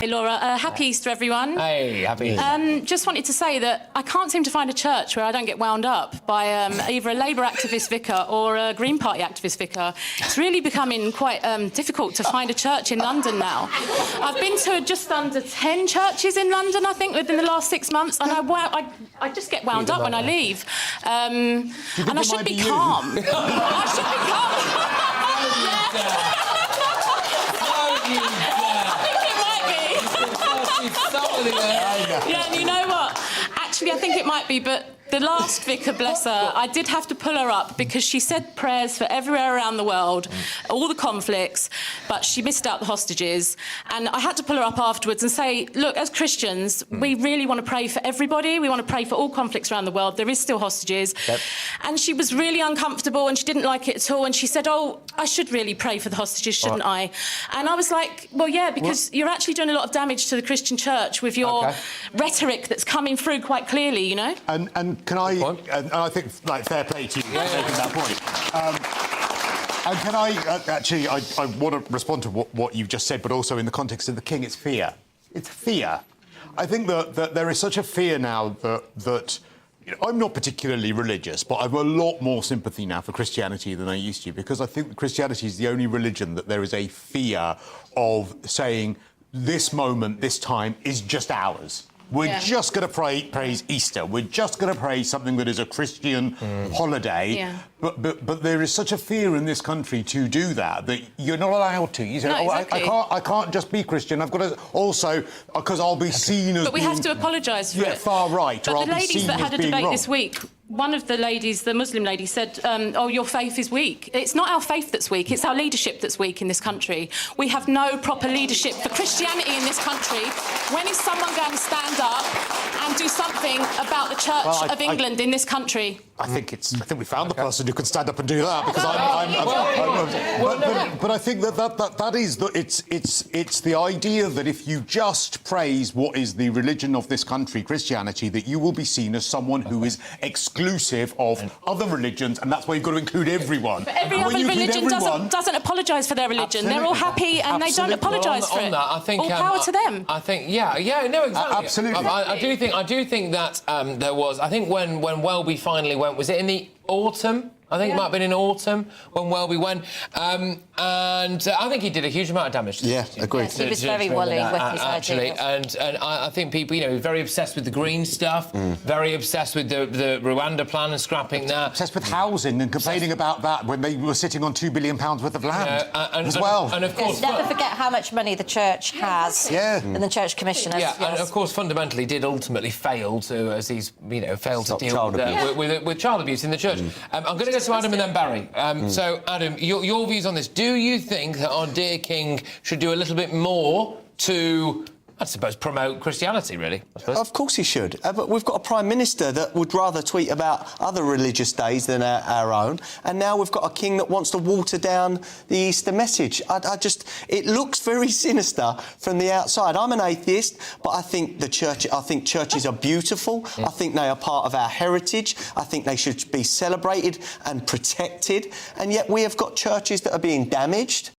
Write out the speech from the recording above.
Hey, Laura. Happy Easter, everyone. Hey, happy Easter. Just wanted to say that I can't seem to find a church where I don't get wound up by either a Labour activist vicar or a Green Party activist vicar. It's really becoming quite difficult to find a church in London now. I've been to just under 10 churches in London, I think, within the last 6 months, and I just get wound up when I leave. And I should be calm. I should be calm. Yeah, and you know what? Actually, I think it might be, but the last vicar, bless her, I did have to pull her up because she said prayers for everywhere around the world, all the conflicts, but she missed out the hostages. And I had to pull her up afterwards and say, look, as Christians, we really want to pray for everybody. We want to pray for all conflicts around the world. There is still hostages. Yep. And she was really uncomfortable and she didn't like it at all. And she said, oh, I should really pray for the hostages, shouldn't I? And I was like, well, yeah, because you're actually doing a lot of damage to the Christian church with your rhetoric that's coming through quite clearly, you know? And can I... And I think, like, fair play to you for making that point. And can I... actually, I want to respond to what you've just said, but also in the context of the King, it's fear. It's fear. I think that there is such a fear now that you know, I'm not particularly religious, but I've a lot more sympathy now for Christianity than I used to, because I think that Christianity is the only religion that there is a fear of saying this moment, this time, is just ours. We're just going to praise Easter. We're just going to praise something that is a Christian holiday. Yeah. But there is such a fear in this country to do that you're not allowed to. You say, no, exactly. I can't just be Christian. I've got to also, because I'll be seen as But we have to apologise for it. Far right, but or I'll the be ladies seen that as had a being debate wrong. this week, one of the ladies, the Muslim lady, said, oh, your faith is weak. It's not our faith that's weak, it's our leadership that's weak in this country. We have no proper leadership for Christianity in this country. When is someone going to stand up and do something about the Church of England in this country? I think we found the person who can stand up and do that, because but I think that is it's the idea that if you just praise what is the religion of this country, Christianity, that you will be seen as someone who is exclusive of other religions, and that's why you've got to include everyone. But every other religion doesn't apologise for their religion. Absolutely. They're all happy and they don't apologise for it. That, I think, all power to them. I think, no, exactly. Absolutely. I do think that there was. I think when Welby finally went, was it in the autumn? I think it might have been in autumn when Welby went, and I think he did a huge amount of damage to the agreed. Yes, he was very woolly with his actually, ideas. and I think people, you know, very obsessed with the green stuff, very obsessed with the Rwanda plan and scrapping that. Obsessed with housing and complaining about that when they were sitting on £2 billion worth of land as well. And of course, never forget how much money the church has and the church commissioners. And of course, fundamentally, did ultimately fail to, as he's failed to deal with child abuse in the church. I'm going to go to Adam and then Barry. So, Adam, your views on this. Do you think that our dear King should do a little bit more to, I suppose, promote Christianity, really? Of course he should. But we've got a Prime Minister that would rather tweet about other religious days than our own, and now we've got a King that wants to water down the Easter message. It looks very sinister from the outside. I'm an atheist, but I think churches are beautiful. I think they are part of our heritage. I think they should be celebrated and protected, and yet we have got churches that are being damaged.